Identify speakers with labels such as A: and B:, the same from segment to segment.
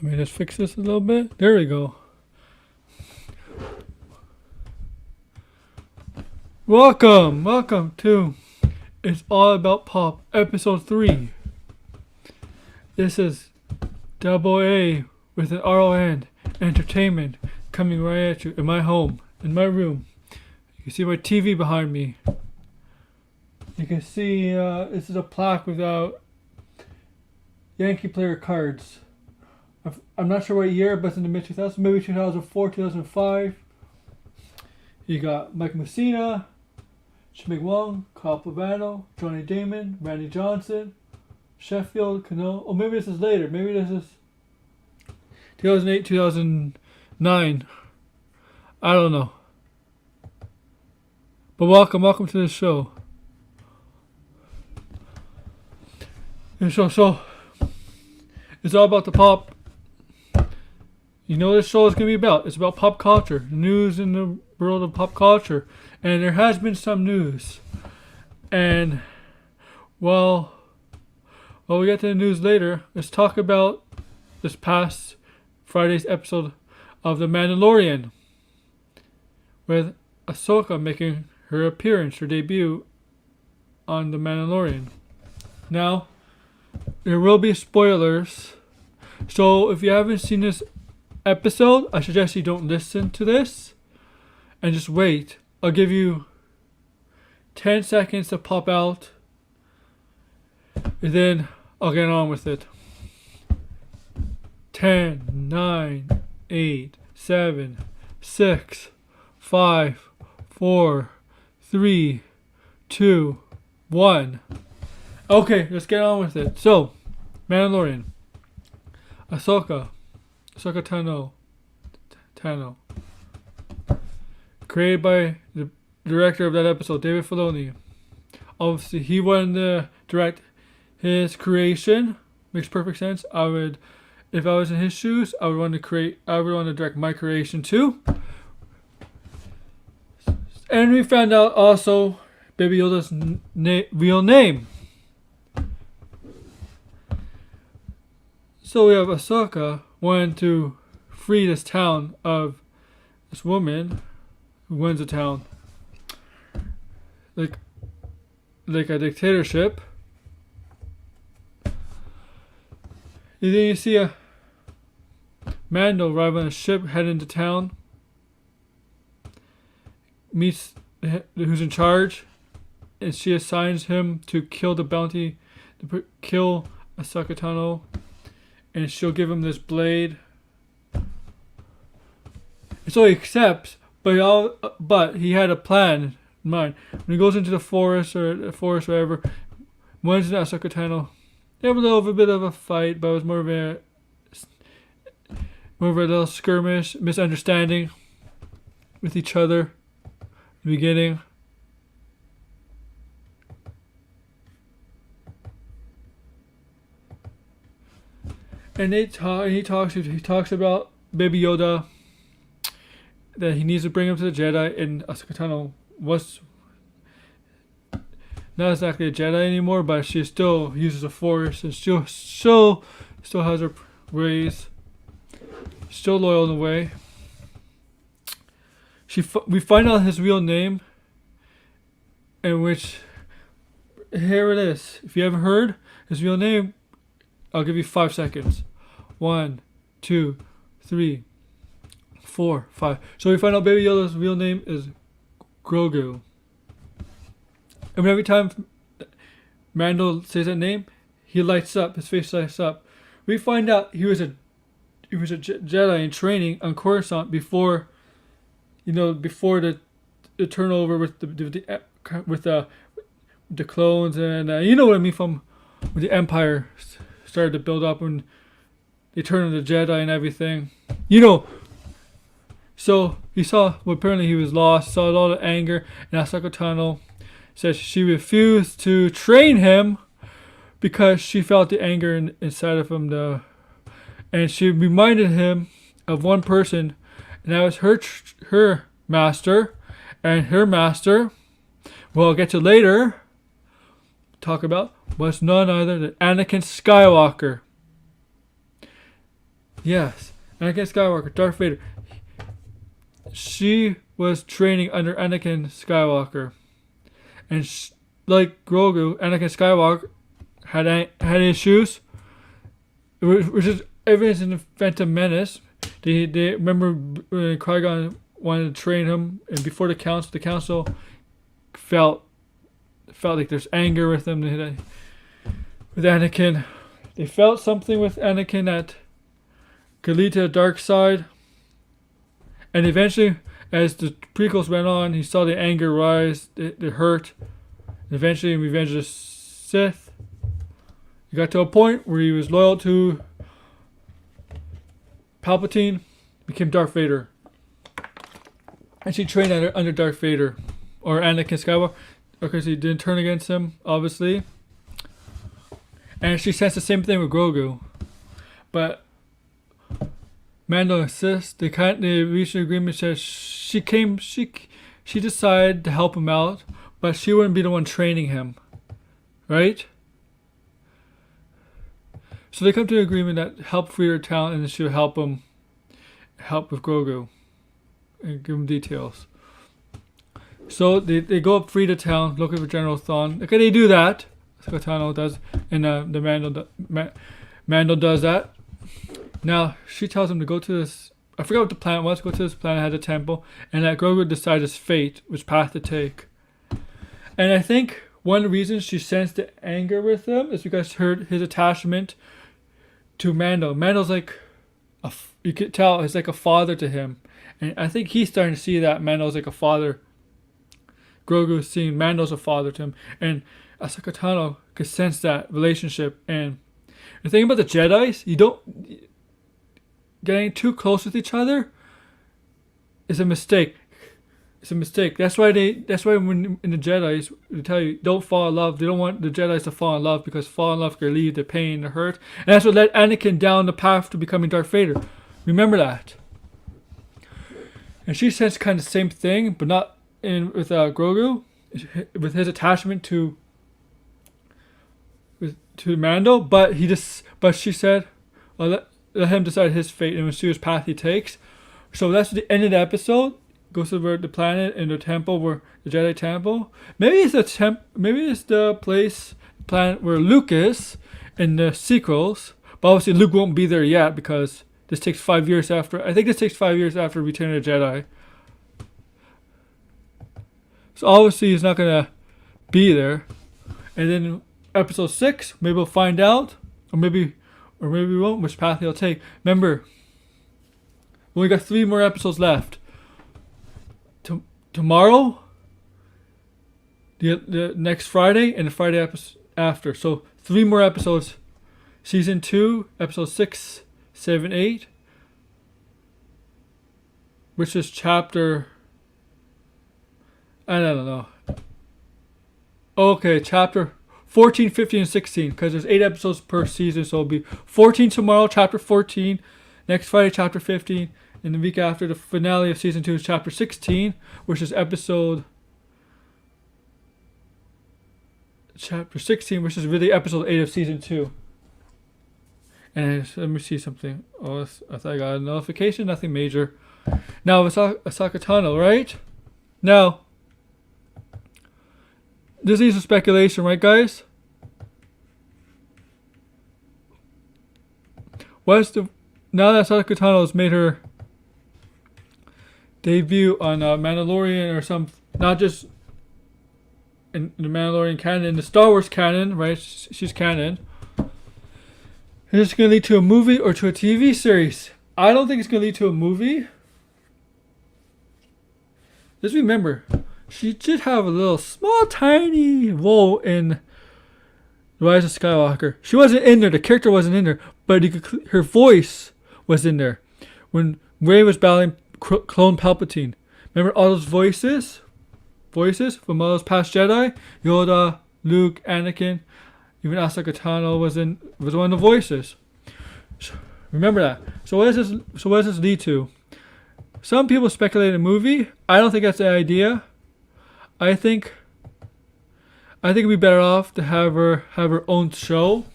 A: Let me just fix this a little bit. There we go. Welcome to It's All About Pop, Episode 3. This is double A with an RON, entertainment, coming right at you in my home, in my room. You can see my TV behind me. You can see this is a plaque without Yankee player cards. I'm not sure what year, but it's in the mid-2000s, maybe 2004, 2005. You got Mike Messina, Shimei Wong, Kyle Pavano, Johnny Damon, Randy Johnson, Sheffield, Cano. Oh, maybe this is later. Maybe this is 2008, 2009. I don't know. But welcome to the show. And so it's all about the pop. You know what this show is going to be about. It's about pop culture, news in the world of pop culture. And there has been some news. And, well, we get to the news later. Let's talk about this past Friday's episode of The Mandalorian, with Asoka making her appearance, her debut on The Mandalorian. Now, there will be spoilers. So if you haven't seen this episode, I suggest you don't listen to this and just wait. I'll give you 10 seconds to pop out, and then I'll get on with it. 10, 9, 8, 7, 6, 5, 4, 3, 2, 1. Okay, let's get on with it. So, Mandalorian. Asoka Tano. Created by the director of that episode, David Filoni. Obviously, he wanted to direct his creation. Makes perfect sense. If I was in his shoes, I would want to direct my creation too. And we found out also Baby Yoda's real name. So we have Asoka wanting to free this town of this woman who runs a town like a dictatorship. And then you see a Mando arrive on a ship heading into town, meets who's in charge, and she assigns him to kill the bounty, to kill Asoka Tano, and she'll give him this blade. So he accepts, but he had a plan in mind. When he goes into the forest whatever, runs into Asoka Tano. They have a little bit of a fight, but it was more of a little skirmish, misunderstanding with each other in the beginning. And he talks about Baby Yoda, that he needs to bring him to the Jedi, and Asoka Tano was not exactly a Jedi anymore, but she still uses the Force, and still has her ways, still loyal in a way. We find out his real name, in which, here it is. If you haven't heard his real name, I'll give you 5 seconds. 1, 2, 3, 4, 5. So we find out Baby Yoda's real name is Grogu. And every time Mando says that name, he lights up. His face lights up. We find out he was a Jedi in training on Coruscant before the turnover with the clones, and you know what I mean, from when the Empire started to build up and they turned into Jedi and everything. So apparently he was lost, saw a lot of anger, and Asoka Tano said she refused to train him because she felt the anger inside of him, and she reminded him of one person, and that was her master, and her master, well, I'll get to later, talk about, was none other than Anakin Skywalker. Yes, Anakin Skywalker, Darth Vader. She was training under Anakin Skywalker, and like Grogu, Anakin Skywalker had issues, which is evidence in the Phantom Menace. They remember when Qui-Gon wanted to train him, and before the council felt like there's anger with them. With Anakin, they felt something with Anakin that could lead to the dark side. And eventually, as the prequels went on, he saw the anger rise, it hurt. And eventually, in Revenge of the Sith, he got to a point where he was loyal to Palpatine, became Darth Vader. And she trained under Darth Vader, or Anakin Skywalker, because he didn't turn against him, obviously. And she sensed the same thing with Grogu. But Mando insists, they reached an agreement that she decided to help him out, but she wouldn't be the one training him. Right? So they come to an agreement that help free her talent, and then she would help with Grogu. And give him details. So they go up free to town looking for General Thrawn. Okay, they do that. Asoka Tano does, and the Mando does that. Now she tells him to go to this. I forgot what the planet was. Go to this planet that has a temple, and that Grogu decides his fate, which path to take. And I think one reason she sensed the anger with him is because his attachment to Mando. Mando's like you could tell he's like a father to him, and I think he's starting to see that Mando's like a father. Grogu's seeing Mando's a father to him, and Asoka Tano could sense that relationship. And the thing about the Jedi's, you don't getting too close with each other is a mistake. It's a mistake. That's why when in the Jedi's they tell you don't fall in love. They don't want the Jedi's to fall in love because fall in love can lead to pain, the hurt, and that's what led Anakin down the path to becoming Darth Vader. Remember that. And she sensed kind of the same thing, but not with Grogu, with his attachment to Mando, but she said, let him decide his fate and we'll see which path he takes. So that's the end of the episode. Goes to the planet and the temple, where the Jedi temple. Maybe it's the planet where Luke is in the sequels. But obviously Luke won't be there yet because this takes 5 years after. I think this takes 5 years after Return of the Jedi. So obviously he's not gonna be there. And then episode 6, maybe we'll find out, or maybe we won't, which path he'll take. Remember, we only got 3 more episodes left. Tomorrow, the next Friday, and the Friday after. So 3 more episodes. Season 2, episode 6, 7, 8, which is chapter, I don't know. Okay, chapter 14, 15, and 16, because there's 8 episodes per season, so it'll be 14 tomorrow, chapter 14, next Friday, chapter 15, and the week after, the finale of season 2 is chapter 16, which is chapter 16, which is really episode 8 of season 2. And let me see something. Oh, I thought I got a notification, nothing major. Now, Asoka Tano, right? Now, this is a speculation, right, guys? Now that Asoka Tano has made her debut on Mandalorian, or some, not just in the Mandalorian canon, in the Star Wars canon, right? She's canon. Is this going to lead to a movie or to a TV series? I don't think it's going to lead to a movie. Just remember, she did have a little small, tiny role in The Rise of Skywalker. She wasn't in there. The character wasn't in there, but her voice was in there when Rey was battling Clone Palpatine. Remember all those voices from all those past Jedi? Yoda, Luke, Anakin, even Asoka Tano was one of the voices. So, remember that. So what does this lead to? Some people speculate a movie. I don't think that's the idea. I think it'd be better off to have her own show.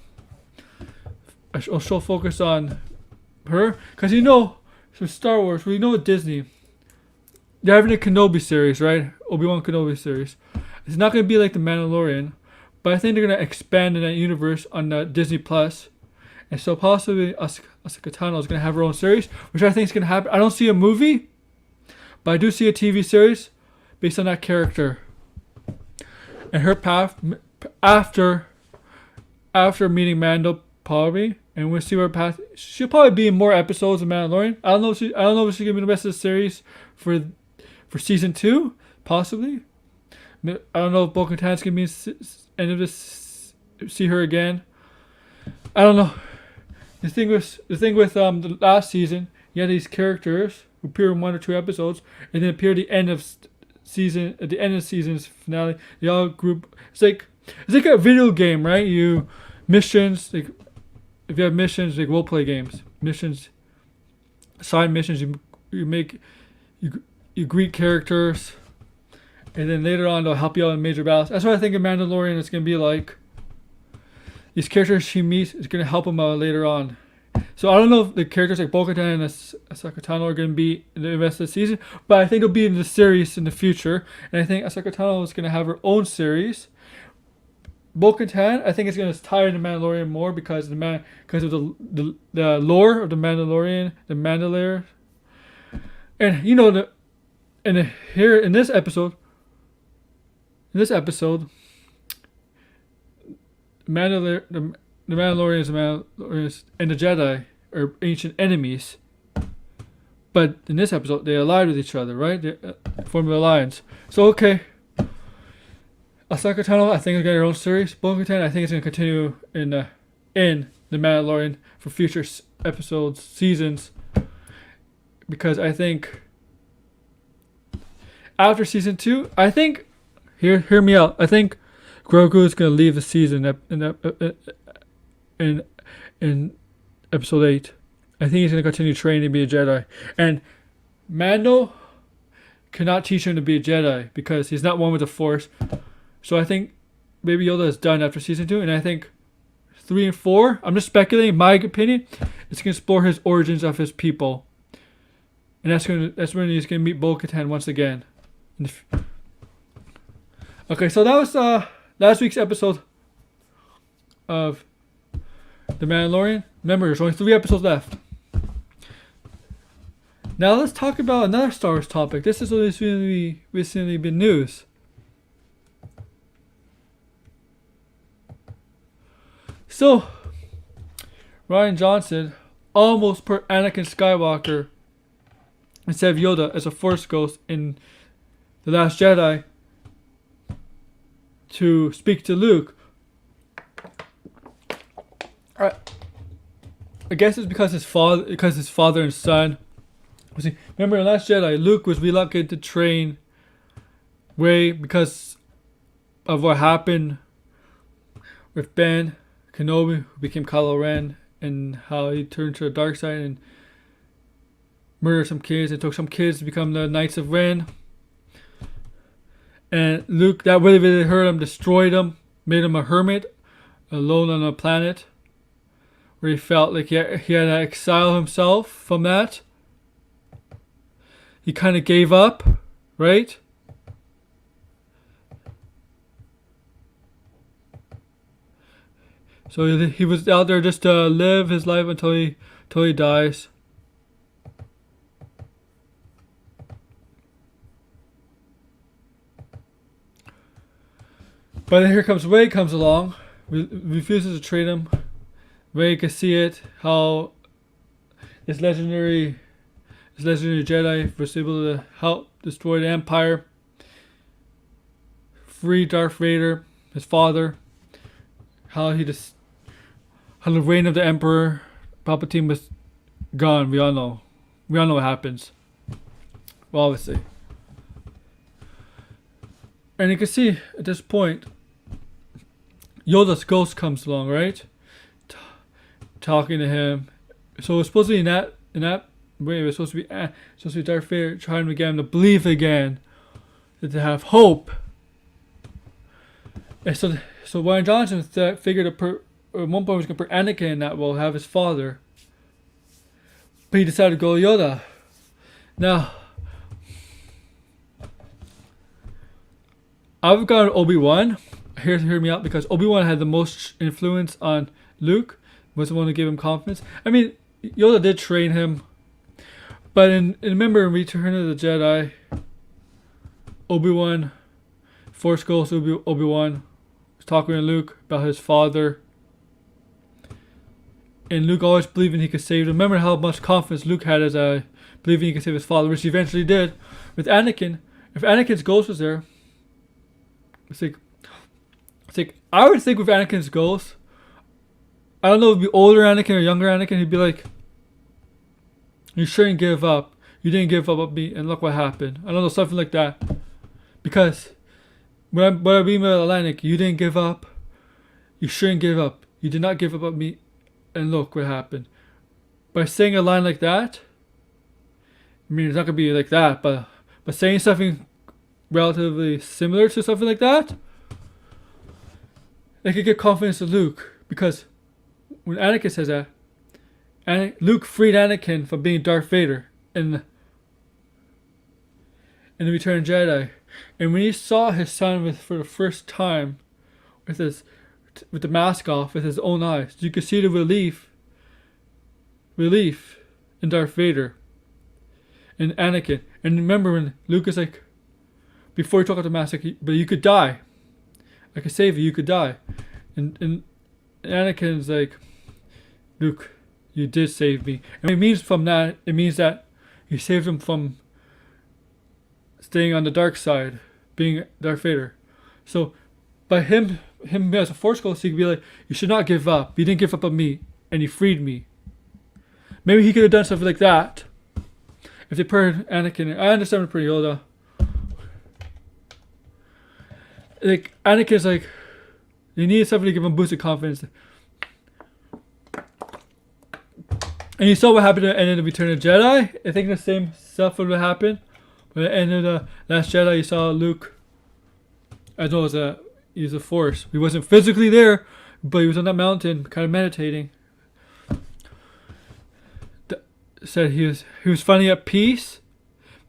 A: A show focused on her, because so Star Wars, Disney, they're having a Kenobi series, right? Obi-Wan Kenobi series. It's not going to be like The Mandalorian, but I think they're going to expand in that universe on Disney Plus. And so possibly Asoka Tano is going to have her own series, which I think is going to happen. I don't see a movie, but I do see a TV series based on that character. And her path after meeting Mando, probably, and we'll see where path. She'll probably be in more episodes of Mandalorian. I don't know if she's going to be the rest of the series for season 2, possibly. I don't know if Bo-Katan's going to be end of this. See her again. I don't know. The thing with the last season, you had these characters who appear in 1 or 2 episodes, and then appear at the end of season's finale. They all group. It's like a video game, right? Missions. Like if you have missions, like role play games, side missions. You greet characters, and then later on they'll help you out in major battles. That's what I think of Mandalorian is going to be like. These characters she meets is going to help him out later on. So I don't know if the characters like Bo-Katan and Asoka Tano are going to be in the rest of the season, but I think they'll be in the series in the future. And I think Asoka Tano is going to have her own series. Bo-Katan, I think it's going to tie into Mandalorian more because of the lore of the Mandalorian, the Mandalore. And here in this episode, the Mandalorians and the Jedi are ancient enemies. But in this episode, they allied with each other, right? They formed an alliance. So, okay. Asoka Tano, I think, is going to get her own series. Bo-Katan, I think, is going to continue in the Mandalorian for future episodes, seasons. Because I think after season 2, I think, hear me out. I think Grogu is going to leave the season in episode 8. I think he's going to continue training to be a Jedi. And Mando cannot teach him to be a Jedi because he's not one with the Force. So I think Baby Yoda is done after season 2. And I think 3 and 4, I'm just speculating, my opinion, it's going to explore his origins of his people. And that's when he's going to meet Bo-Katan once again. Okay, so that was last week's episode of The Mandalorian. Remember, there's only 3 episodes left. Now let's talk about another Star Wars topic. This has recently been news. So, Rian Johnson almost put Anakin Skywalker instead of Yoda as a Force ghost in The Last Jedi to speak to Luke. I guess it's because his father and son. See, remember in Last Jedi, Luke was reluctant to train Rey because of what happened with Ben Kenobi, who became Kylo Ren, and how he turned to the dark side and murdered some kids and took some kids to become the Knights of Ren. And Luke, that really hurt him, destroyed him, made him a hermit, alone on a planet, where he felt like he had to exile himself from that. He kind of gave up, right? So he was out there just to live his life until he dies. But then here comes Rey comes along, refuses to train him. Rey can see it, how this legendary Jedi was able to help destroy the Empire, free Darth Vader, his father, how the reign of the Emperor Palpatine was gone. We all know what happens. Well, obviously. And you can see at this point, Yoda's ghost comes along, right? Talking to him. So it's supposed to be in that way. It was supposed to be Darth Vader trying to get him to believe again, to have hope. And so Rian Johnson figured at one point was going to put Anakin that will have his father. But he decided to go Yoda. Now, I've got Obi-Wan. Hear me out, because Obi-Wan had the most influence on Luke. Was the one who gave him confidence. I mean, Yoda did train him. But remember in Return of the Jedi, Obi-Wan, Force Ghost Obi-Wan was talking to Luke about his father. And Luke always believing he could save him. Remember how much confidence Luke had as believing he could save his father, which he eventually did. With Anakin, if Anakin's ghost was there, it's like I would think with Anakin's ghost, I don't know if it'd be older Anakin or younger Anakin, he'd be like, you shouldn't give up. You didn't give up on me, and look what happened. I don't know, something like that. Because when I beam Atlantic, you didn't give up. You shouldn't give up. You did not give up on me, and look what happened. By saying a line like that, I mean, it's not going to be like that, but saying something relatively similar to something like that, it could give confidence to Luke. Because when Anakin says that, Luke freed Anakin from being Darth Vader in the Return of the Jedi. And when he saw his son for the first time with the mask off, with his own eyes, you could see the relief in Darth Vader and Anakin. And remember when Luke is like, before he took out the mask, like, but you could die. I could save you, you could die. And Anakin's like, Luke, you did save me. And it means that you saved him from staying on the dark side, being Darth Vader. So by him as a Force Ghost, he could be like, you should not give up. You didn't give up on me, and you freed me. Maybe he could have done something like that. If they put Anakin, I understand with Yoda. Like Anakin's like, you need somebody to give him boosted confidence. And you saw what happened at the end of Return of the Jedi. I think the same stuff would have happened. But at the end of the Last Jedi, you saw Luke, as well as he was a Force. He wasn't physically there, but he was on that mountain, kind of meditating. Said he was finally at peace,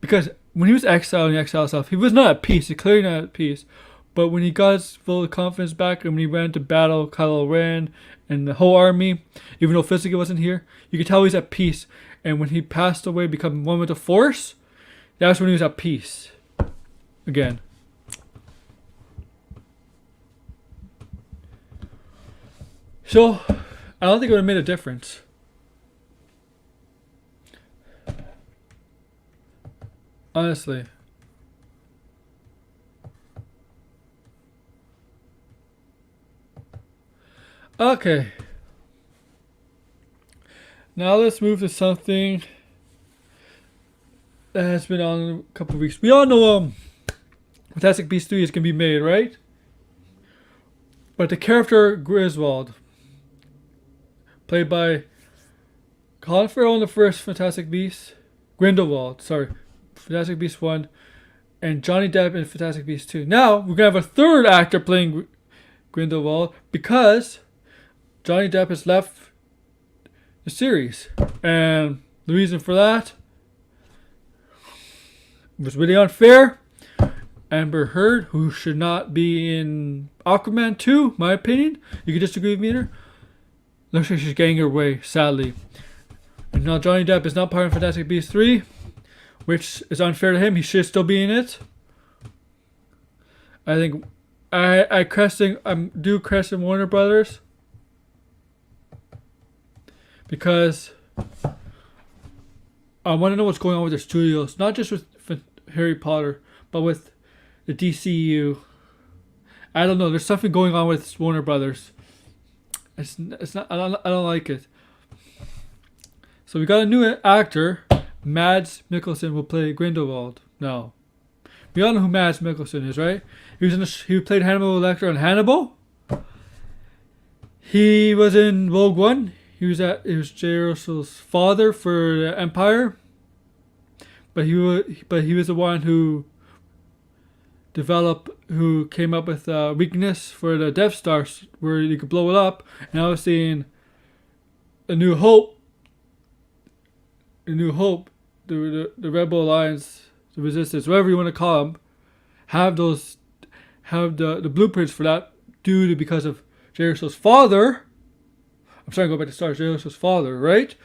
A: because when he was exiled and he exiled himself, he was not at peace. He clearly not at peace. But when he got his full confidence back, and when he ran to battle Kylo Ren and the whole army, even though physically wasn't here, you could tell he's at peace. And when he passed away, becoming one with the Force, that's when he was at peace again. So I don't think it would have made a difference. Honestly. Okay. Now let's move to something that has been on a couple of weeks. We all know Fantastic Beasts 3 is going to be made, right? But the character Grindelwald, played by Colin Farrell in the first Fantastic Beasts, Fantastic Beasts 1, and Johnny Depp in Fantastic Beasts 2. Now, we're going to have a third actor playing Grindelwald, because Johnny Depp has left the series. And the reason for that was really unfair. Amber Heard, who should not be in Aquaman 2, my opinion. You can disagree with me there. Looks like she's getting her way, sadly. And now Johnny Depp is not part of Fantastic Beasts 3, which is unfair to him. He should still be in it. I think I do question Warner Brothers, because I want to know what's going on with their studios, not just with Harry Potter, but with the DCU. I don't know. There's something going on with Warner Brothers. It's not. I don't like it. So we got a new actor. Mads Mikkelsen will play Grindelwald. Now, we all know who Mads Mikkelsen is, right? He played Hannibal Lecter on Hannibal. He was in Rogue One. He was Jay Russell's father for the Empire. But he was the one who came up with a weakness for the Death Star, where you could blow it up. And I was seeing A New Hope. the New Hope, the Rebel Alliance, the Resistance, whatever you want to call them, have the blueprints for that due to because of Jey Uso's father. I'm sorry, go back to Star Wars. Jey Uso's father, right?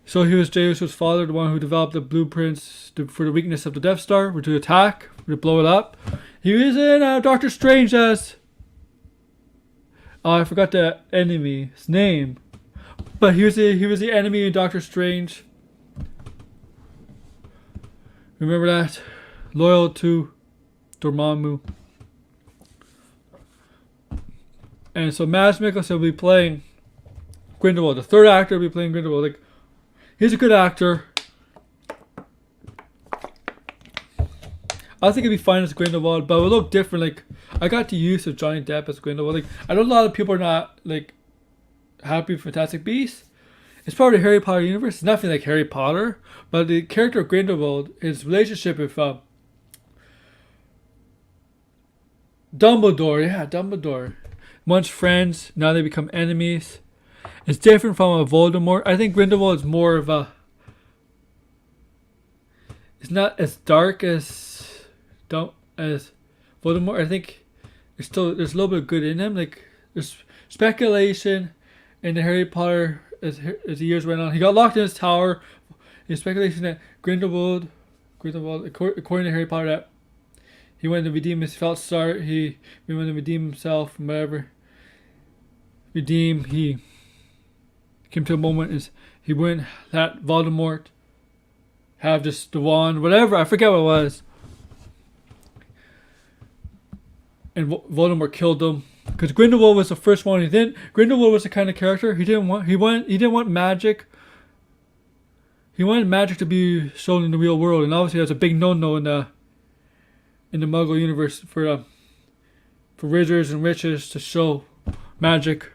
A: So he was Jey Uso's father, the one who developed the blueprints for the weakness of the Death Star, to attack, to blow it up. He was in Doctor Strange as... I forgot the enemy's name. But he was the enemy in Doctor Strange. Remember that? Loyal to Dormammu. And so Mads Mikkelsen will be playing Grindelwald. The third actor will be playing Grindelwald. Like, he's a good actor. I think it'd be fine as Grindelwald, but it would look different. Like, I got the use of Johnny Depp as Grindelwald. Like, I know a lot of people are not like happy with Fantastic Beasts. It's part of the Harry Potter universe. It's nothing like Harry Potter, but the character of Grindelwald, his relationship with Dumbledore. Once friends, now they become enemies. It's different from a Voldemort. I think Grindelwald is more of a... It's not as dark as Voldemort. I think there's a little bit of good in him. Like, there's speculation in the Harry Potter as the years went on. He got locked in his tower. There's speculation that Grindelwald, according to Harry Potter, that he wanted to redeem his felt start. He wanted to redeem himself from whatever. He came to a moment is he wouldn't let Voldemort have just the wand, whatever. I forget what it was. And Voldemort killed him because Grindelwald was the first one. Grindelwald was the kind of character he didn't want magic. He wanted magic to be shown in the real world, and obviously that's a big no-no in the Muggle universe for wizards and witches to show magic,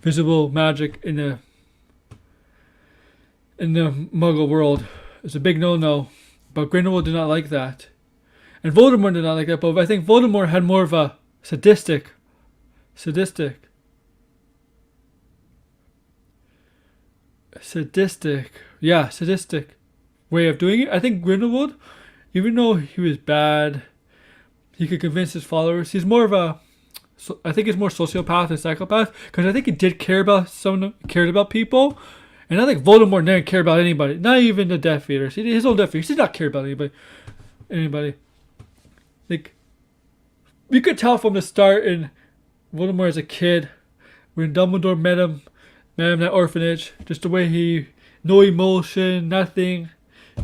A: visible magic in the Muggle world. It's a big no-no, but Grindelwald did not like that, and Voldemort did not like that. But I think Voldemort had more of a sadistic way of doing it. I think Grindelwald, even though he was bad, he could convince his followers. He's more of a, I think he's more sociopath than psychopath, because I think he did care about cared about people, and I think Voldemort didn't care about anybody, not even the Death Eaters. His own Death Eaters, he did not care about anybody. Like, you could tell from the start in Voldemort as a kid, when Dumbledore met him in that orphanage, just the way no emotion, nothing.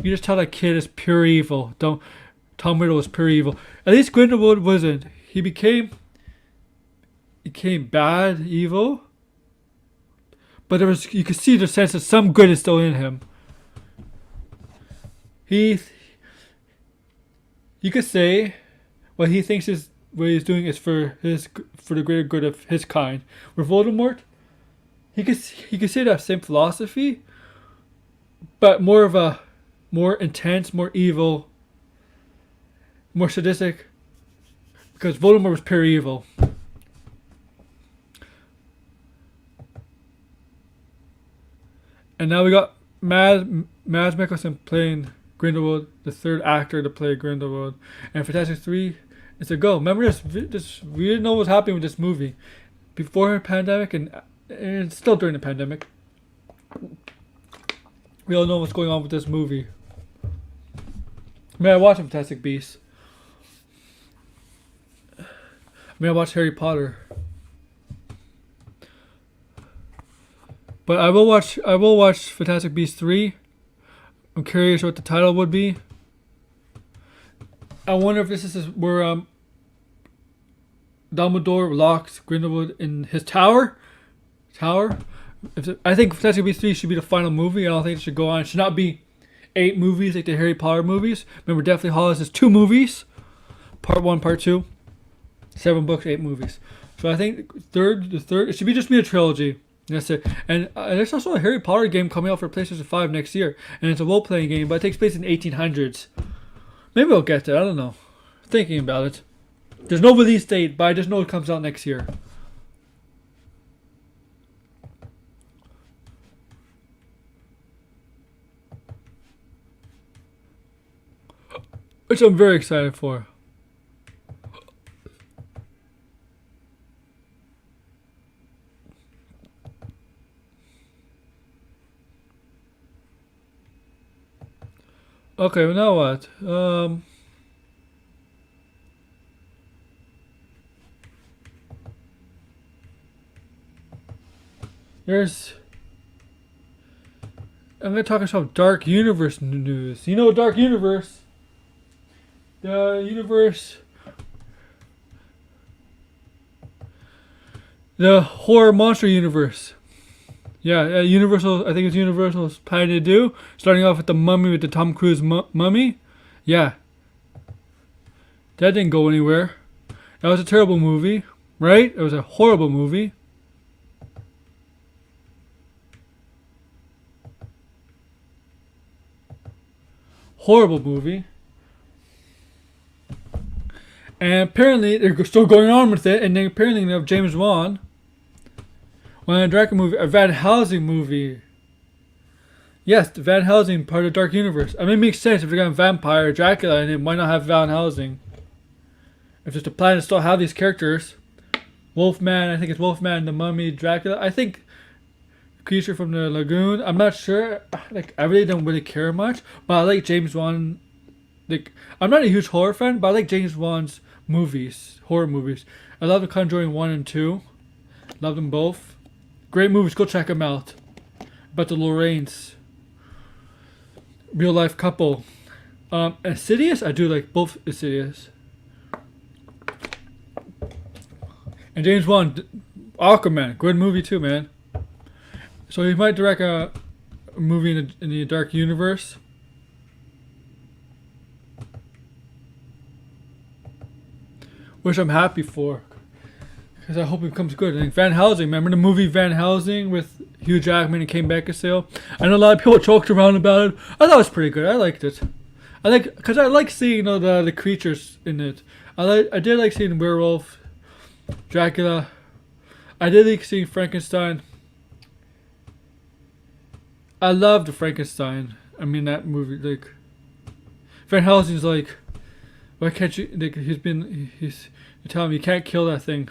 A: You just tell that kid is pure evil. Tom Riddle was pure evil. At least Grindelwald wasn't. He became bad, evil. But you could see the sense that some good is still in him. You could say what he thinks what he's doing is for the greater good of his kind. With Voldemort, he could say that same philosophy, but more intense, more evil, more sadistic, because Voldemort was pure evil. And now we got Mads Mikkelsen playing Grindelwald, the third actor to play Grindelwald. And Fantastic 3, it's a go. Remember this we didn't know what was happening with this movie before the pandemic, and still during the pandemic. We all know what's going on with this movie. I watched Fantastic Beasts. I watched Harry Potter. But I will watch Fantastic Beasts 3. I'm curious what the title would be. I wonder if this is where Dumbledore locks Grindelwald in his tower. I think Fantastic Beasts 3 should be the final movie. I don't think it should go on. It should not be 8 movies like the Harry Potter movies. Remember, Deathly Hallows is 2 movies. Part 1, Part 2. 7 books, 8 movies. So I think the third, it should just be a trilogy. That's it. And there's also a Harry Potter game coming out for PlayStation 5 next year. And it's a role-playing game, but it takes place in the 1800s. Maybe I'll get it. I don't know. Thinking about it. There's no release date, but I just know it comes out next year. . 'Cause which I'm very excited for. Okay, well now what? I'm gonna talk about some Dark Universe news. You know Dark Universe? The universe... The horror monster universe. Yeah, Universal, I think it's Universal's planning to do. Starting off with the Mummy, with the Tom Cruise Mummy. Yeah. That didn't go anywhere. That was a terrible movie, right? It was a horrible movie. Horrible movie. And apparently they're still going on with it, and then apparently they have James Wan. When I direct a movie, a Van Helsing movie. Yes, the Van Helsing part of the Dark Universe. I mean, it makes sense if you're going to vampire Dracula, and it might not have Van Helsing. If there's a plan to still have these characters, Wolfman, I think it's Wolfman, the Mummy, Dracula. I think Creature from the Lagoon. I'm not sure. Like, I really don't really care much, but I like James Wan. Like, I'm not a huge horror fan, but I like James Wan's movies, horror movies. I love The Conjuring 1 and 2. Love them both. Great movies, go check them out. About the Lorraines. Real life couple. Insidious, I do like both Insidious. And James Wan, Aquaman, good movie too, man. So he might direct a movie in the Dark Universe. Which I'm happy for. Because I hope it becomes good. I think Van Helsing, remember the movie Van Helsing with Hugh Jackman and Kate Beckinsale? I know a lot of people joked around about it. I thought it was pretty good. I liked it. Because I like seeing the creatures in it. I did like seeing Werewolf, Dracula. I did like seeing Frankenstein. I loved Frankenstein. I mean that movie. Like Van Helsing's like, why can't you? Like he's telling me you can't kill that thing.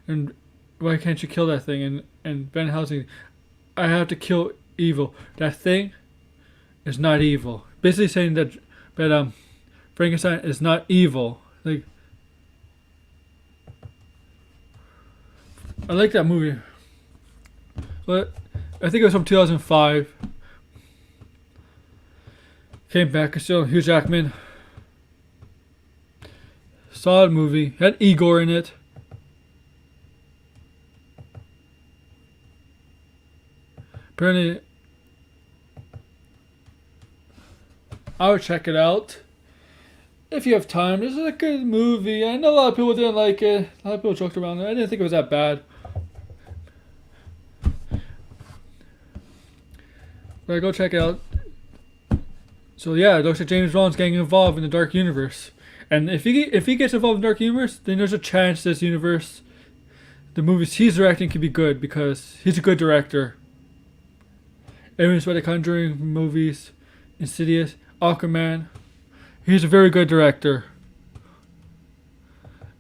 A: And why can't you kill that thing? And Van Helsing, I have to kill evil. That thing is not evil. Basically saying that Frankenstein is not evil. Like, I like that movie. But I think it was from 2005. Came back, still Hugh Jackman. Solid movie. Had Igor in it. Apparently, I would check it out if you have time. This is a good movie. I know a lot of people didn't like it. A lot of people joked around it. I didn't think it was that bad. But go check it out. So yeah, it looks like James Wan's getting involved in the Dark Universe. And if he gets involved in the Dark Universe, then there's a chance this universe, the movies he's directing, could be good because he's a good director. Everyone's by the Conjuring movies, Insidious, Aquaman. He's a very good director.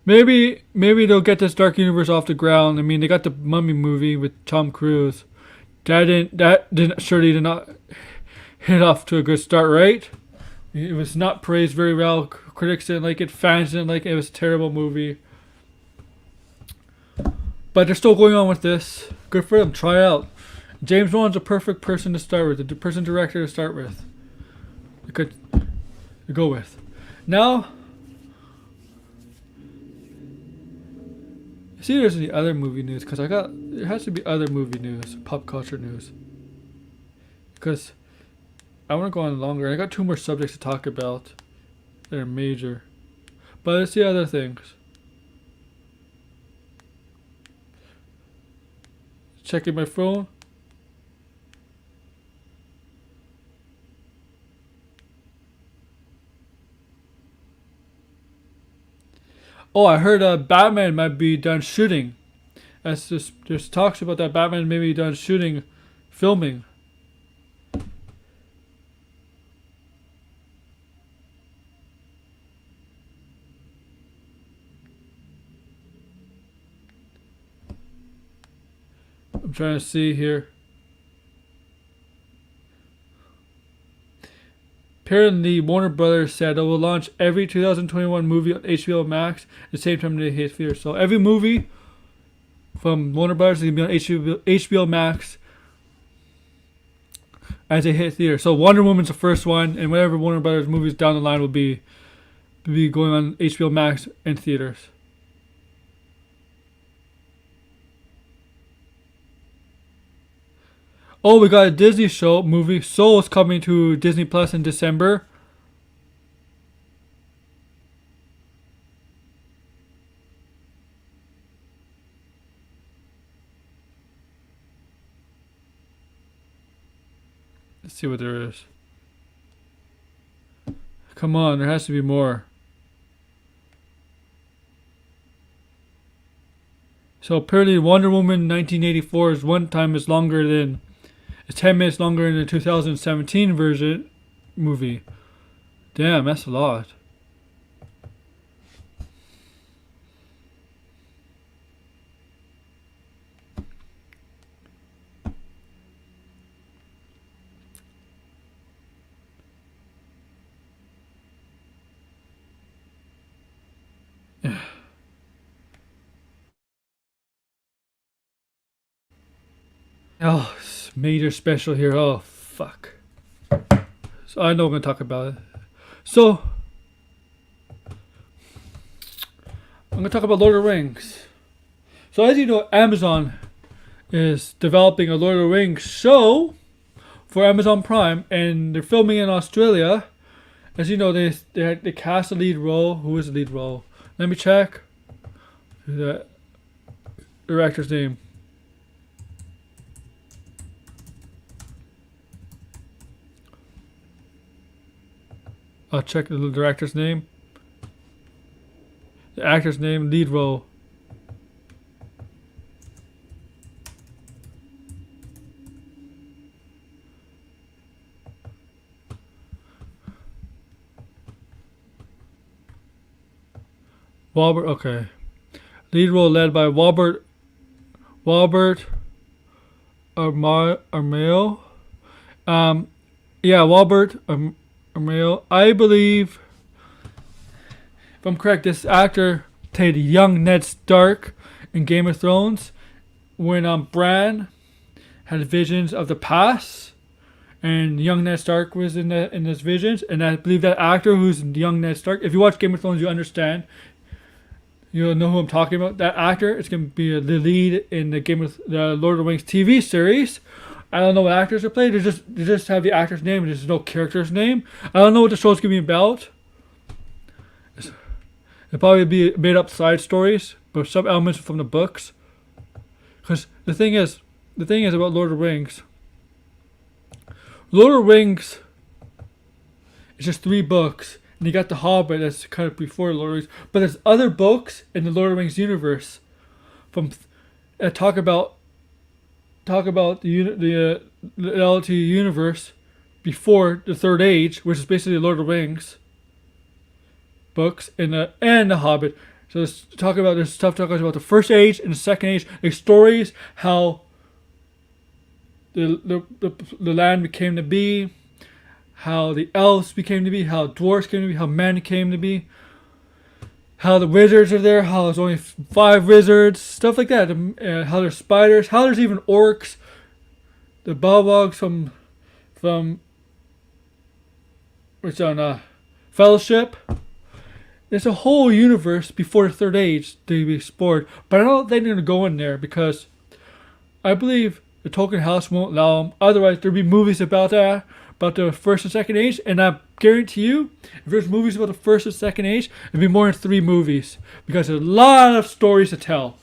A: Maybe they'll get this Dark Universe off the ground. I mean, they got the Mummy movie with Tom Cruise. That surely did not hit off to a good start, right? It was not praised very well. Critics didn't like it. Fans didn't like it. It was a terrible movie. But they're still going on with this. Good for them. Try it out. James Wan's a perfect person to start with. The person director to start with. You could go with. Now, see if there's any other movie news, because there has to be other movie news, pop culture news. Because I want to go on longer. I got 2 more subjects to talk about that are major. But let's see other things. Checking my phone. Oh, I heard Batman might be done shooting. There's talks about that Batman may be done shooting, filming. I'm trying to see here. Apparently, Warner Brothers said it will launch every 2021 movie on HBO Max at the same time they hit theaters. So every movie from Warner Brothers is going to be on HBO Max as they hit theaters. So Wonder Woman's the first one, and whatever Warner Brothers movies down the line will be going on HBO Max and theaters. Oh, we got a Disney show movie. Soul is coming to Disney Plus in December. Let's see what there is. Come on, there has to be more. So apparently Wonder Woman 1984 is one time is longer than... It's 10 minutes longer than the 2017 version movie. Damn, that's a lot. Oh, major special here. Oh, fuck. So I know we're going to talk about it. So, I'm going to talk about Lord of the Rings. So as you know, Amazon is developing a Lord of the Rings show for Amazon Prime, and they're filming in Australia. As you know, they cast the lead role. Who is the lead role? Let me check. The director's name. I'll check the director's name. The actor's name, lead role. Robert, okay. Lead role led by Robert Armayo. Robert Armayo. I believe, if I'm correct, this actor played young Ned Stark in Game of Thrones when Bran had visions of the past, and young Ned Stark was in his visions. And I believe that actor who's young Ned Stark, if you watch Game of Thrones, you understand. You'll know who I'm talking about. That actor is going to be the lead in the Lord of the Rings TV series. I don't know what actors are playing. They just have the actor's name and there's no character's name. I don't know what the show's going to be about. It'll probably be made up side stories, but some elements from the books. Because the thing is about Lord of the Rings. Lord of the Rings is just 3 books. And you got the Hobbit that's kind of before Lord of the Rings. But there's other books in the Lord of the Rings universe talk about the LOTR universe before the Third Age, which is basically the Lord of the Rings books and the Hobbit. So there's stuff talking about the First Age and the Second Age. There's stories how the land became to be, how the elves became to be, how dwarves came to be, how men came to be, how the wizards are there, how there's only 5 wizards, stuff like that. How there's spiders, how there's even orcs, the Balrogs from which on Fellowship. There's a whole universe before the Third Age to be explored, but I don't think they're going to go in there because I believe the Tolkien House won't allow them. Otherwise, there'll be movies about that, about the First and Second Age, and I guarantee you, if there's movies about the First and Second Age, it'll be more than 3 movies because there's a lot of stories to tell.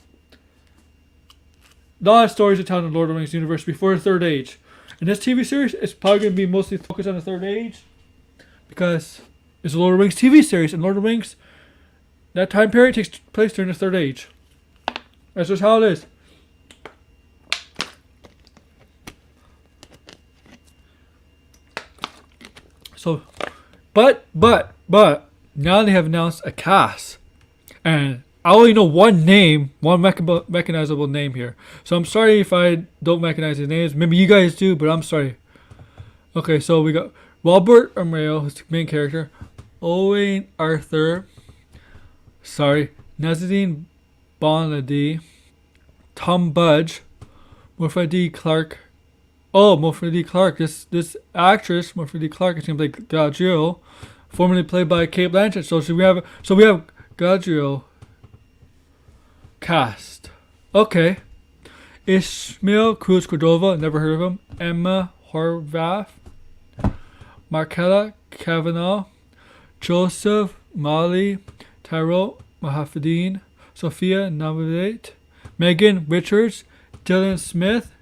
A: A lot of stories to tell in the Lord of the Rings universe before the Third Age. And this TV series is probably going to be mostly focused on the Third Age because it's a Lord of the Rings TV series, and Lord of the Rings, that time period takes place during the Third Age. That's just how it is. So, but now they have announced a cast, and I only know one name, one recognizable name here. So I'm sorry if I don't recognize his names. Maybe you guys do, but I'm sorry. Okay, so we got Robert Amreo, who's the main character. Owen Arthur. Sorry. Nazadine Bonadi. Tom Budge. Morpha D. Clark. Oh, Morpha D. Clark. This actress, Morpha D. Clark, is gonna play Galadriel, formerly played by Kate Blanchett. So we have Galadriel cast. Okay. Ishmael Cruz Cordova, never heard of him. Emma Horvath. Markella Kavanaugh. Joseph Mali. Tyrell Mahafadine. Sophia Navidate. Megan Richards. Dylan Smith.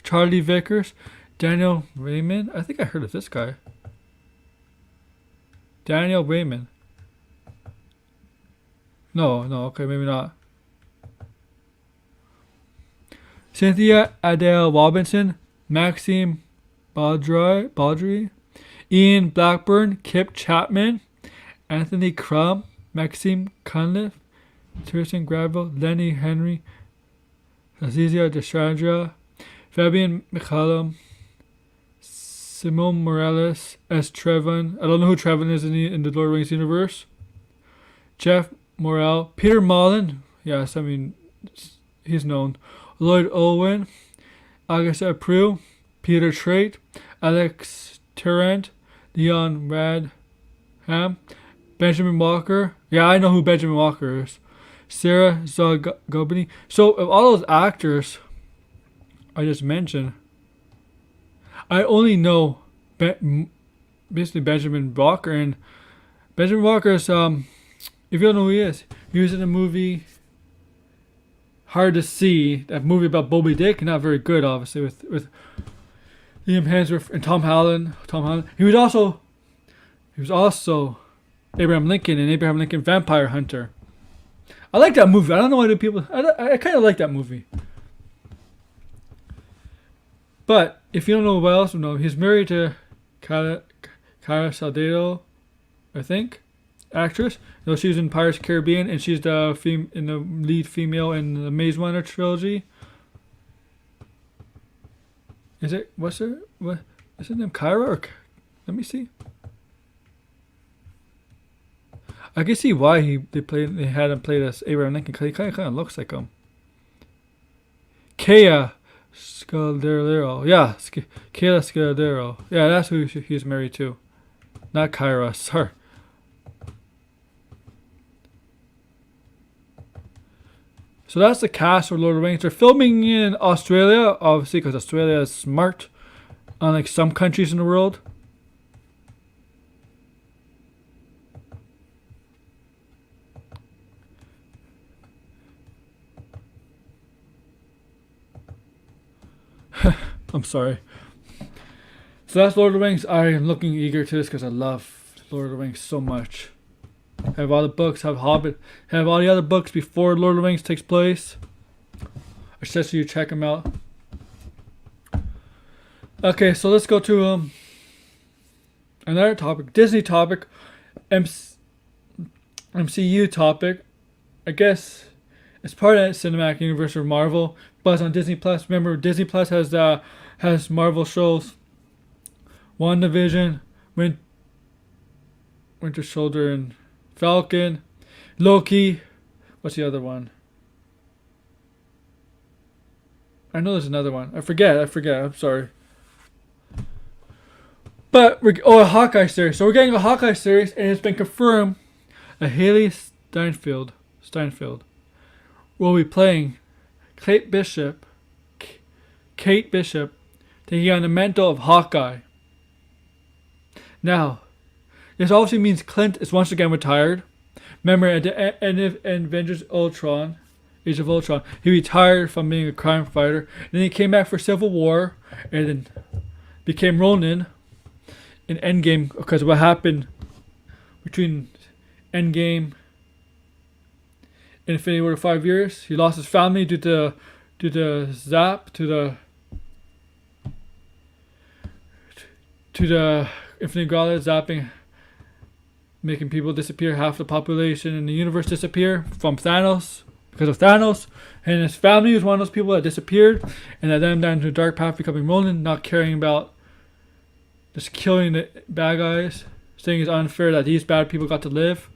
A: Charlie Vickers. Daniel Raymond. I think I heard of this guy. Daniel Raymond. No, okay, maybe not. Cynthia Adele Robinson, Maxime Baudry, Ian Blackburn, Kip Chapman, Anthony Crum, Maxime Cunliffe, Tristan Gravel, Lenny Henry, Azizia Destrandra, Fabian McCallum, Simone Morales, S. Trevon. I don't know who Trevon is in the Lord of the Rings universe. Jeff Morrell, Peter Mullen. Yes, I mean, he's known. Lloyd Owen, Augusta April, Peter Trait, Alex Tarrant, Leon Radham, Benjamin Walker. Yeah, I know who Benjamin Walker is. Sarah Zagobany. So, of all those actors I just mentioned, I only know basically Benjamin Walker. And Benjamin Walker is, if you don't know who he was in a movie Hard to See, that movie about Moby Dick, not very good, obviously, with Liam Hemsworth and Tom Holland. He was also Abraham Lincoln in Abraham Lincoln Vampire Hunter. I like that movie. I don't know why people. I kind of like that movie. But if you don't know what else, no, he's married to Cara Salcedo, I think, actress. No, she was in Pirates of the Caribbean, and she's the lead female in the Maze Runner trilogy. Is her name Kyra? Or, let me see. I can see why they had him play as Abraham Lincoln, because he kind of looks like him. Kea Scalero. Yeah, Kayla Scalero. Yeah, that's who he's married to. Not Kyra, sorry. So that's the cast for Lord of the Rings. They're filming in Australia, obviously, because Australia is smart, unlike some countries in the world. I'm sorry. So that's Lord of the Rings. I am looking eager to this because I love Lord of the Rings so much. Have all the books, have Hobbit, have all the other books before Lord of the Rings takes place. I suggest you check them out. Okay, so let's go to another topic, Disney topic, MCU topic. I guess it's part of that cinematic universe of Marvel, but it's on Disney Plus. Remember, Disney Plus has Marvel shows, WandaVision, Winter Soldier, and Falcon, Loki. What's the other one? I know there's another one. I forget. I'm sorry. But a Hawkeye series. So we're getting a Hawkeye series, and it's been confirmed that Haley Steinfeld will be playing Kate Bishop, taking on the mantle of Hawkeye. Now, this obviously means Clint is once again retired. Remember, at the end of Avengers Ultron, Age of Ultron, he retired from being a crime fighter. Then he came back for Civil War, and then became Ronin in Endgame, because of what happened between Endgame and Infinity War 5 years. He lost his family due to the Infinity Gauntlet zapping making people disappear, half the population in the universe disappear from Thanos because of Thanos. And his family was one of those people that disappeared and that led him down to a dark path, becoming Ronin, not caring about just killing the bad guys, saying it's unfair that these bad people got to live.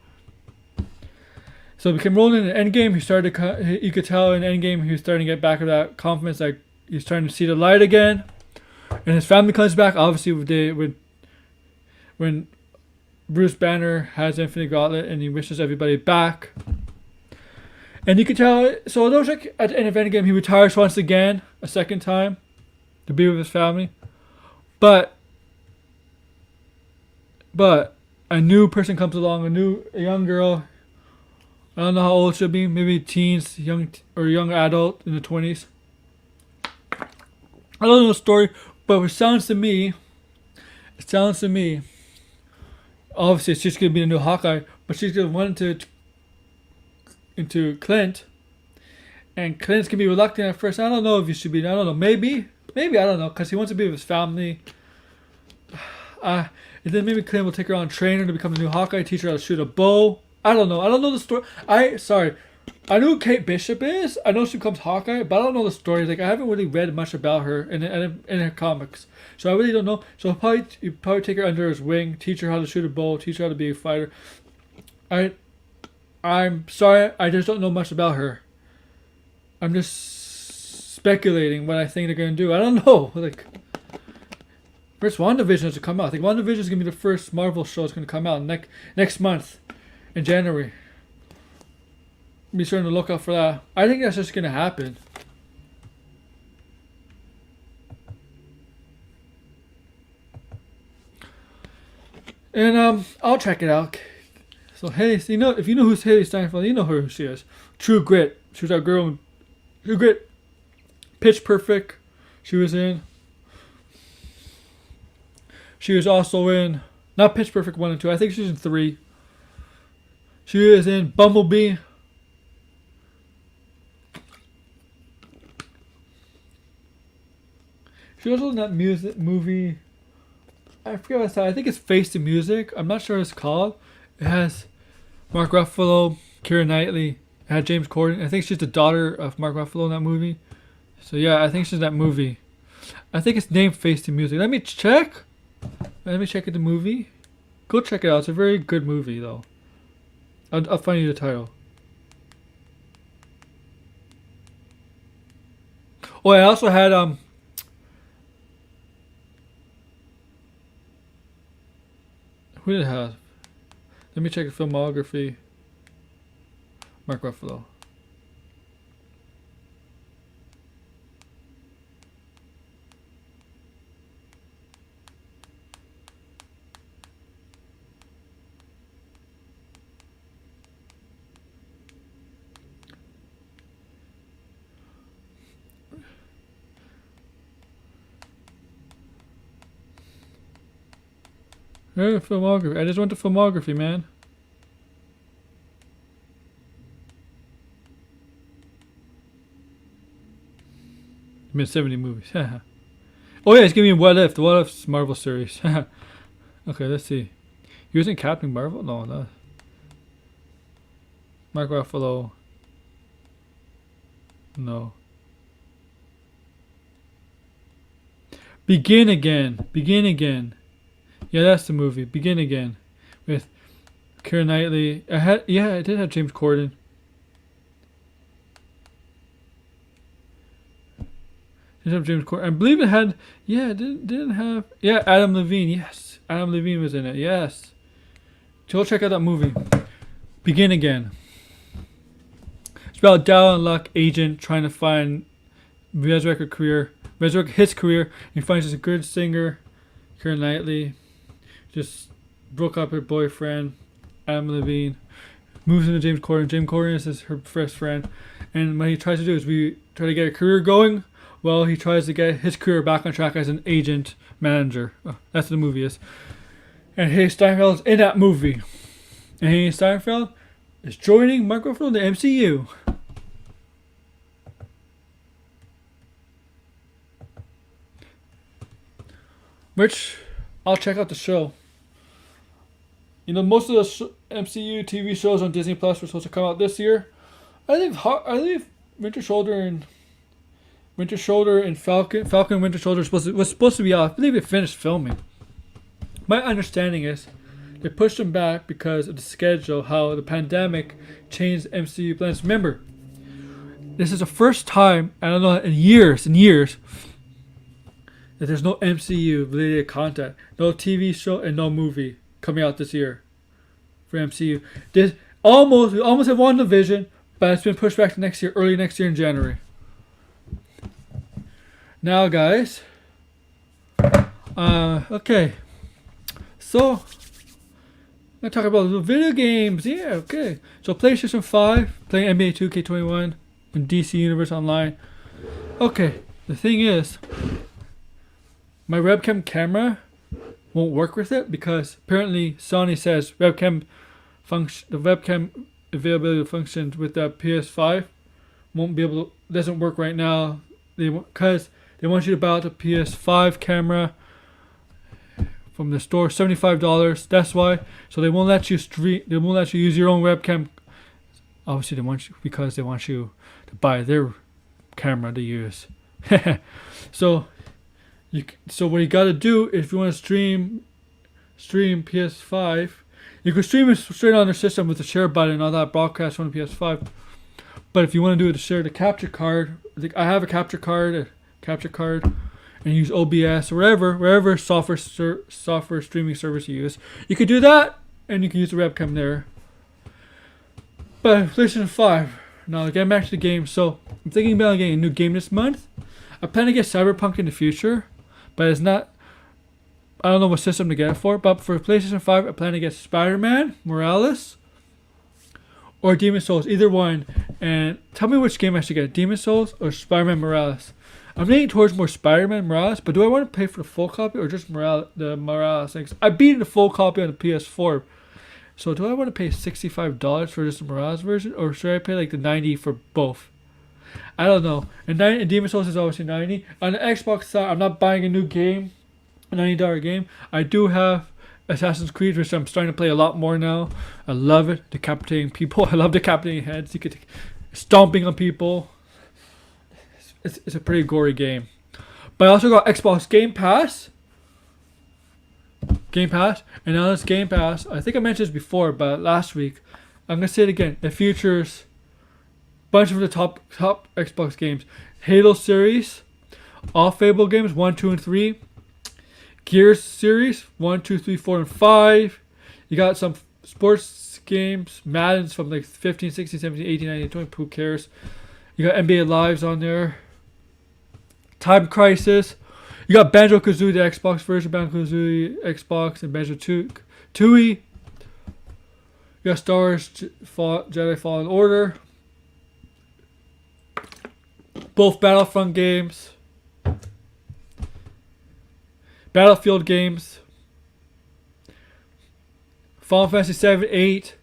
A: So he became Ronin in Endgame. He started you could tell in Endgame he was starting to get back of that confidence, like he's starting to see the light again. And his family comes back, obviously when Bruce Banner has Infinite Gauntlet and he wishes everybody back. And you could tell, so it looks like at the end of Endgame he retires once again, a second time, to be with his family. But a new person comes along, a young girl. I don't know how old she'll be, maybe teens, young adult in the 20s. I don't know the story, but it sounds to me, obviously she's going to be the new Hawkeye, but she's going to run into Clint, and Clint's going to be reluctant at first. I don't know if he should be, I don't know, maybe, I don't know, because he wants to be with his family. And then maybe Clint will take her on, train her to become the new Hawkeye, teach her how to shoot a bow. I don't know the story. I know who Kate Bishop is. I know she becomes Hawkeye, but I don't know the story. Like I haven't really read much about her in her comics, so I really don't know. So you probably take her under his wing, teach her how to shoot a bow, teach her how to be a fighter. I'm sorry, I just don't know much about her. I'm just speculating what I think they're gonna do. I don't know. Like first WandaVision has to come out. I think WandaVision is gonna be the first Marvel show that's gonna come out next month. In January. Be sure to look out for that. I think that's just gonna happen. And I'll check it out. So Haley, if you know who's Haley Steinfeld, you know who she is. True Grit. She was that girl in True Grit. Pitch Perfect. She was in. She was also in not Pitch Perfect 1 and 2. I think she's in 3. She is in Bumblebee. She was also in that movie. I forget what it's called. I think it's Face the Music. I'm not sure what it's called. It has Mark Ruffalo, Keira Knightley. It had James Corden. I think she's the daughter of Mark Ruffalo in that movie. So yeah, I think she's in that movie. I think it's named Face the Music. Let me check. The movie. Go check it out. It's a very good movie though. I'll find you the title. Oh, I also had who did it have? Let me check the filmography. Mark Ruffalo. Filmography. I just went to filmography, man. I mean, 70 movies. Oh yeah, it's giving me What If. The What If Marvel series. Okay, let's see. He was in Captain Marvel? No. Mark Ruffalo. No. Begin Again. Yeah, that's the movie. Begin Again, with Keira Knightley. I did have James Corden. I believe it had. Yeah, it didn't have. Yeah, Adam Levine. Yes, Adam Levine was in it. Yes. So go check out that movie. Begin Again. It's about Dal and Luck agent trying to resurrect his career. He finds a good singer, Keira Knightley. Just broke up her boyfriend, Adam Levine, moves into James Corden. James Corden is her best friend, and what he tries to do is try to get a career going. Well, he tries to get his career back on track as an agent manager. Oh, that's what the movie is. And Haley Steinfeld is in that movie. And Haley Steinfeld is joining Mark Ruffalo in the MCU. Which, I'll check out the show. You know, most of the MCU TV shows on Disney Plus were supposed to come out this year. I think Winter Soldier and Falcon Winter Soldier was supposed to be out. I believe it finished filming. My understanding is they pushed them back because of the schedule, how the pandemic changed MCU plans. Remember, this is the first time, I don't know, in years, that there's no MCU related content. No TV show and no movie coming out this year for MCU. We almost have WandaVision, but it's been pushed back to next year, early next year in January. Now, guys. Okay. So, I'm going to talk about the video games. Yeah, okay. So, PlayStation 5, playing NBA 2K21 and DC Universe Online. Okay, the thing is, my webcam camera won't work with it because apparently Sony says the webcam availability functions with the PS5 doesn't work right now. Because they want you to buy out the PS5 camera from the store, $75. That's why. So they won't let you stream. They won't let you use your own webcam. Obviously, they want you to buy their camera to use. So what you gotta do if you want to stream PS5, you can stream it straight on their system with the share button and all that broadcast on the PS5. But if you want to do it to share the capture card, I have a capture card, and use OBS or wherever software streaming service you use, you could do that, and you can use the webcam there. But PlayStation 5. Now getting back to the game, so I'm thinking about getting a new game this month. I plan to get Cyberpunk in the future, but it's not. I don't know what system to get it for. But for PlayStation 5, I plan to get Spider-Man Morales or Demon Souls, either one. And tell me which game I should get, Demon Souls or Spider-Man Morales. I'm leaning towards more Spider-Man Morales, but do I want to pay for the full copy or just the Morales things? I beat the full copy on the PS4. So do I want to pay $65 for just the Morales version, or should I pay like the $90 for both? I don't know. And Demon Souls is obviously $90. On the Xbox side, I'm not buying a new game, a $90 game. I do have Assassin's Creed, which I'm starting to play a lot more now. I love it. Decapitating people. I love decapitating heads. You could stomping on people. It's a pretty gory game. But I also got Xbox Game Pass. And now this Game Pass, I think I mentioned this before, but last week, I'm going to say it again. It features a bunch of the top Xbox games. Halo series, all Fable games, 1, 2, and 3. Gears series, 1, 2, 3, 4, and 5. You got some sports games, Madden's from like 15, 16, 17, 18, 19, 20, who cares. You got NBA Lives on there. Time Crisis. You got Banjo-Kazooie, the Xbox version, Banjo-Kazooie Xbox, and Banjo-Tooie. You got Star Wars Jedi Fallen Order. Both Battlefront games. Battlefield games. Final Fantasy 7, 8,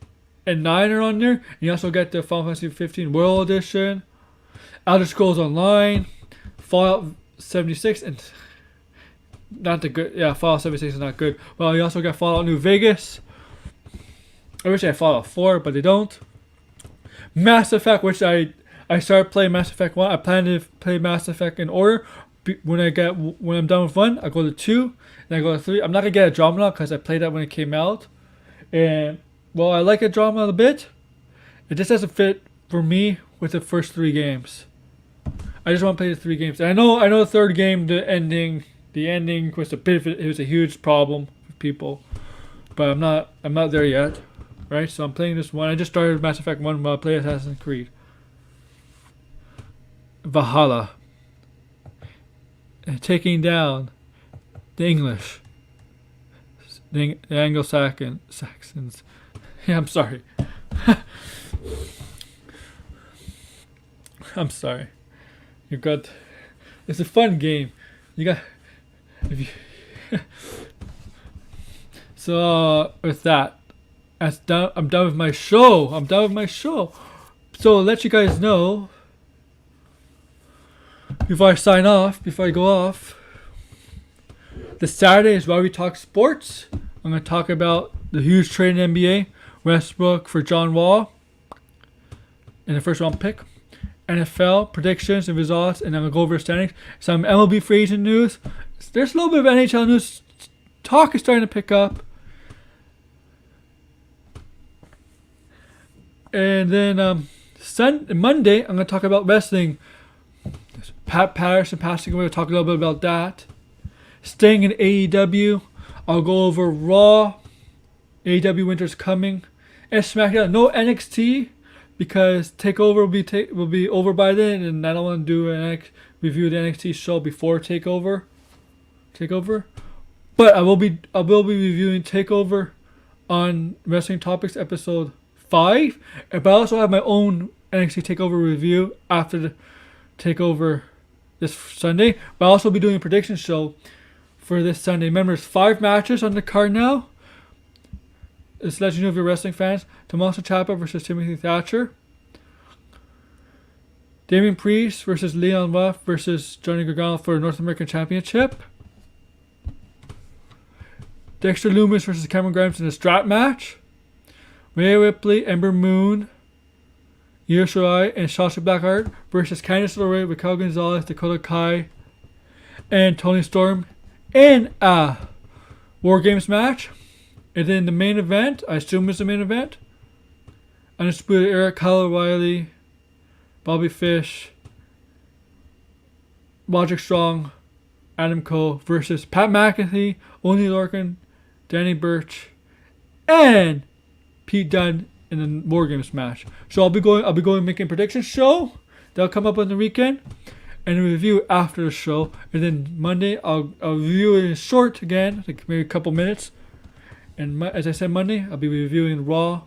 A: and 9 are on there. And you also get the Final Fantasy 15 World Edition. Elder Scrolls Online. Fallout 76 and not the good. Yeah, Fallout 76 is not good. Well, you also got Fallout New Vegas. I wish I had Fallout 4, but they don't. Mass Effect, which I started playing Mass Effect 1. I plan to play Mass Effect in order. When I'm done with 1, I go to 2, then I go to 3. I'm not gonna get Andromeda because I played that when it came out, and well, I like Andromeda a bit. It just doesn't fit for me with the first 3 games. I just want to play the 3 games. And I know the third game, the ending was it was a huge problem for people, but I'm not there yet, right? So I'm playing this one. I just started Mass Effect 1 while I play Assassin's Creed Valhalla, and taking down the English, the Anglo-Saxons. Yeah, I'm sorry. I'm sorry. You got. It's a fun game. You got. So with that, I'm done with my show. So I'll let you guys know before I go off. This Saturday is why we talk sports. I'm going to talk about the huge trade in NBA. Westbrook for John Wall in the first round pick. NFL predictions and results, and I'm going to go over standings. Some MLB free agent news. There's a little bit of NHL news. Talk is starting to pick up. And then Monday, I'm going to talk about wrestling. Pat Patterson passing away. We'll talk a little bit about that. Staying in AEW. I'll go over Raw. AEW Winter's coming. And SmackDown. No NXT because TakeOver will be over by then, and I don't want to do an review of the NXT show before TakeOver. But I will be reviewing TakeOver on Wrestling Topics episode 5. But I also have my own NXT TakeOver review after the TakeOver this Sunday. But I'll also be doing a prediction show for this Sunday. Remember, there's 5 matches on the card now. Just to let you know if you're wrestling fans. Tommaso Ciampa versus Timothy Thatcher. Damian Priest versus Leon Ruff versus Johnny Gargano for the North American Championship. Dexter Lumis versus Cameron Grimes in a strap match. Rhea Ripley, Ember Moon, Io Shirai, and Sasha Blackheart versus Candice LeRae, Raquel Gonzalez, Dakota Kai, and Toni Storm in a War Games match. And then the main event, I assume is the main event, Undisputed Era, Kyle O'Reilly, Bobby Fish, Roderick Strong, Adam Cole versus Pat McAfee, Oney Lorcan, Danny Burch, and Pete Dunne in the War Games match. So I'll be going making predictions show that'll come up on the weekend, and a review after the show. And then Monday I'll review it in short again, like maybe a couple minutes. And as I said, Monday I'll be reviewing Raw,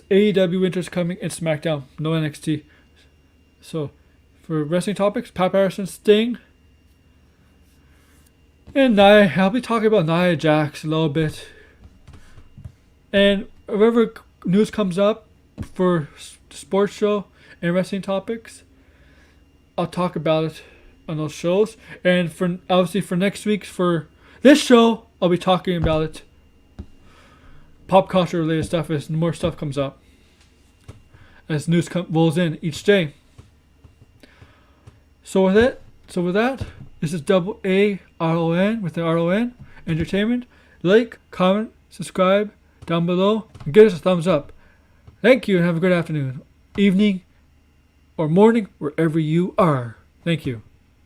A: AEW Winter's coming, and SmackDown. No NXT. So for wrestling topics, Pat Patterson, Sting, and Nia. I'll be talking about Nia Jax a little bit. And whatever news comes up for the sports show and wrestling topics, I'll talk about it on those shows. And for next week's for this show, I'll be talking about it. Pop culture related stuff as more stuff comes up. As news rolls in each day. So with that, this is double ARON with the RON Entertainment. Like, comment, subscribe down below, and give us a thumbs up. Thank you and have a good afternoon, evening, or morning, wherever you are. Thank you.